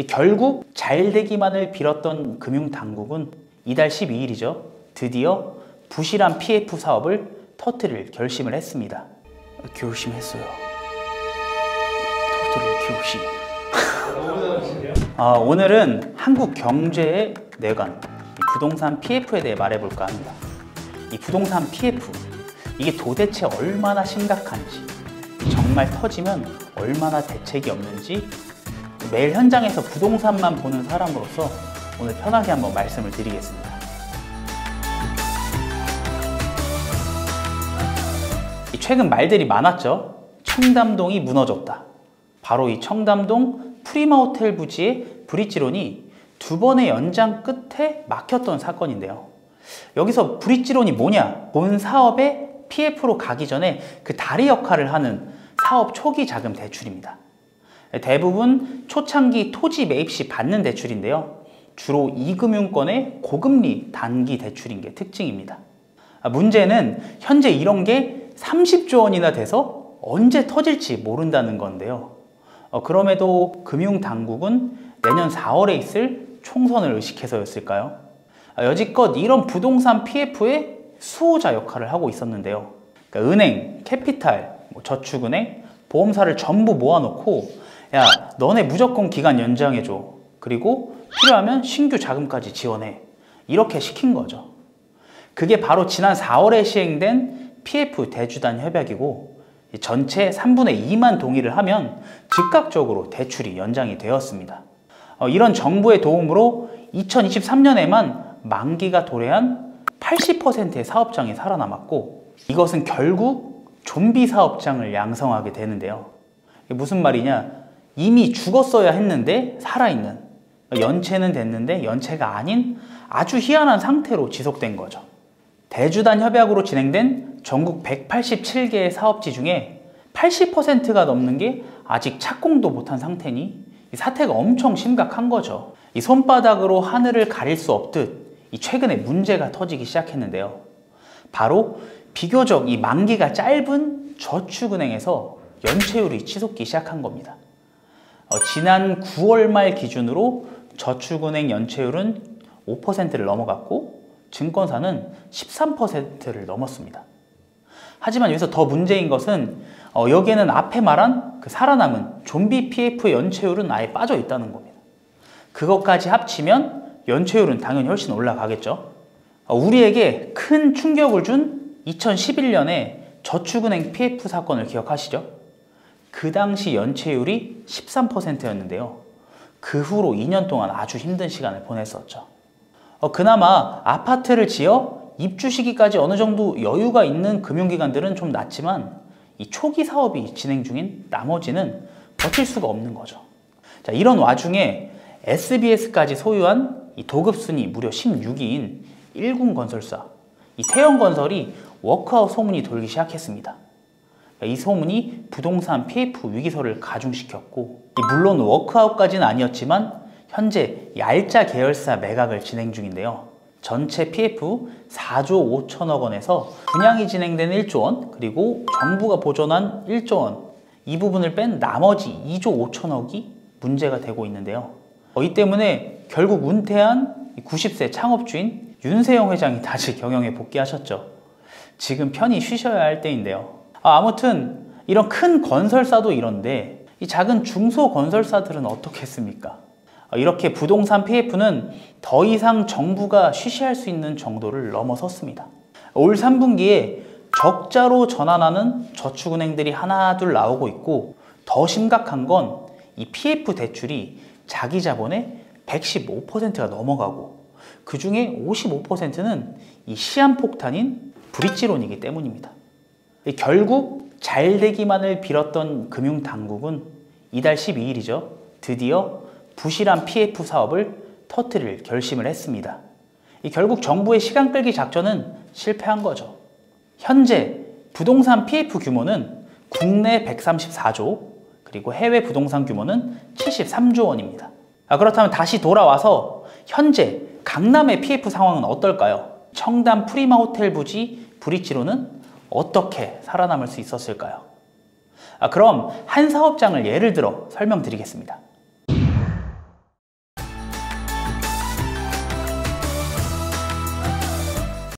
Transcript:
결국 잘 되기만을 빌었던 금융당국은 이달 12일이죠. 드디어 부실한 PF 사업을 터뜨릴 결심을 했습니다. 결심했어요. 터뜨릴 결심. 오늘은 한국 경제의 뇌관, 부동산 PF에 대해 말해볼까 합니다. 이 부동산 PF, 이게 도대체 얼마나 심각한지, 정말 터지면 얼마나 대책이 없는지, 매일 현장에서 부동산만 보는 사람으로서 오늘 편하게 한번 말씀을 드리겠습니다. 최근 말들이 많았죠. 청담동이 무너졌다. 바로 이 청담동 프리마호텔 부지의 브릿지론이 두 번의 연장 끝에 막혔던 사건인데요. 여기서 브릿지론이 뭐냐? 본 사업의 PF로 가기 전에 그 다리 역할을 하는 사업 초기 자금 대출입니다. 대부분 초창기 토지 매입 시 받는 대출인데요. 주로 2금융권의 고금리 단기 대출인 게 특징입니다. 문제는 현재 이런 게 30조 원이나 돼서 언제 터질지 모른다는 건데요. 그럼에도 금융당국은 내년 4월에 있을 총선을 의식해서였을까요? 여지껏 이런 부동산 PF의 수호자 역할을 하고 있었는데요. 그러니까 은행, 캐피탈, 저축은행, 보험사를 전부 모아놓고 야, 너네 무조건 기간 연장해줘. 그리고 필요하면 신규 자금까지 지원해. 이렇게 시킨 거죠. 그게 바로 지난 4월에 시행된 PF 대주단 협약이고 전체 3분의 2만 동의를 하면 즉각적으로 대출이 연장이 되었습니다. 이런 정부의 도움으로 2023년에만 만기가 도래한 80%의 사업장이 살아남았고 이것은 결국 좀비 사업장을 양성하게 되는데요. 무슨 말이냐? 이미 죽었어야 했는데 살아있는, 연체는 됐는데 연체가 아닌 아주 희한한 상태로 지속된 거죠. 대주단 협약으로 진행된 전국 187개의 사업지 중에 80%가 넘는 게 아직 착공도 못한 상태니 이 사태가 엄청 심각한 거죠. 이 손바닥으로 하늘을 가릴 수 없듯 이 최근에 문제가 터지기 시작했는데요. 바로 비교적 이 만기가 짧은 저축은행에서 연체율이 치솟기 시작한 겁니다. 지난 9월 말 기준으로 저축은행 연체율은 5%를 넘어갔고 증권사는 13%를 넘었습니다. 하지만 여기서 더 문제인 것은 여기에는 앞에 말한 그 살아남은 좀비 PF의 연체율은 아예 빠져 있다는 겁니다. 그것까지 합치면 연체율은 당연히 훨씬 올라가겠죠. 우리에게 큰 충격을 준 2011년에 저축은행 PF 사건을 기억하시죠? 그 당시 연체율이 13%였는데요. 그 후로 2년 동안 아주 힘든 시간을 보냈었죠. 그나마 아파트를 지어 입주 시기까지 어느 정도 여유가 있는 금융기관들은 좀 낫지만 이 초기 사업이 진행 중인 나머지는 버틸 수가 없는 거죠. 자, 이런 와중에 SBS까지 소유한 이 도급순위 무려 16위인 1군건설사, 이 태영건설이 워크아웃 소문이 돌기 시작했습니다. 이 소문이 부동산 PF 위기설을 가중시켰고 물론 워크아웃까지는 아니었지만 현재 얄짜 계열사 매각을 진행 중인데요. 전체 PF 4조 5천억 원에서 분양이 진행된 1조 원 그리고 정부가 보존한 1조 원 이 부분을 뺀 나머지 2조 5천억이 문제가 되고 있는데요. 이 때문에 결국 은퇴한 90세 창업주인 윤세영 회장이 다시 경영에 복귀하셨죠. 지금 편히 쉬셔야 할 때인데요. 아무튼 이런 큰 건설사도 이런데 이 작은 중소건설사들은 어떻겠습니까? 이렇게 부동산 PF는 더 이상 정부가 쉬쉬할 수 있는 정도를 넘어섰습니다. 올 3분기에 적자로 전환하는 저축은행들이 하나둘 나오고 있고 더 심각한 건 이 PF 대출이 자기 자본의 115%가 넘어가고 그 중에 55%는 이 시한폭탄인 브릿지론이기 때문입니다. 결국 잘 되기만을 빌었던 금융당국은 이달 12일이죠. 드디어 부실한 PF 사업을 터뜨릴 결심을 했습니다. 결국 정부의 시간 끌기 작전은 실패한 거죠. 현재 부동산 PF 규모는 국내 134조 그리고 해외 부동산 규모는 73조 원입니다. 그렇다면 다시 돌아와서 현재 강남의 PF 상황은 어떨까요? 청담 프리마호텔 부지 브릿지론은 어떻게 살아남을 수 있었을까요? 그럼 한 사업장을 예를 들어 설명드리겠습니다.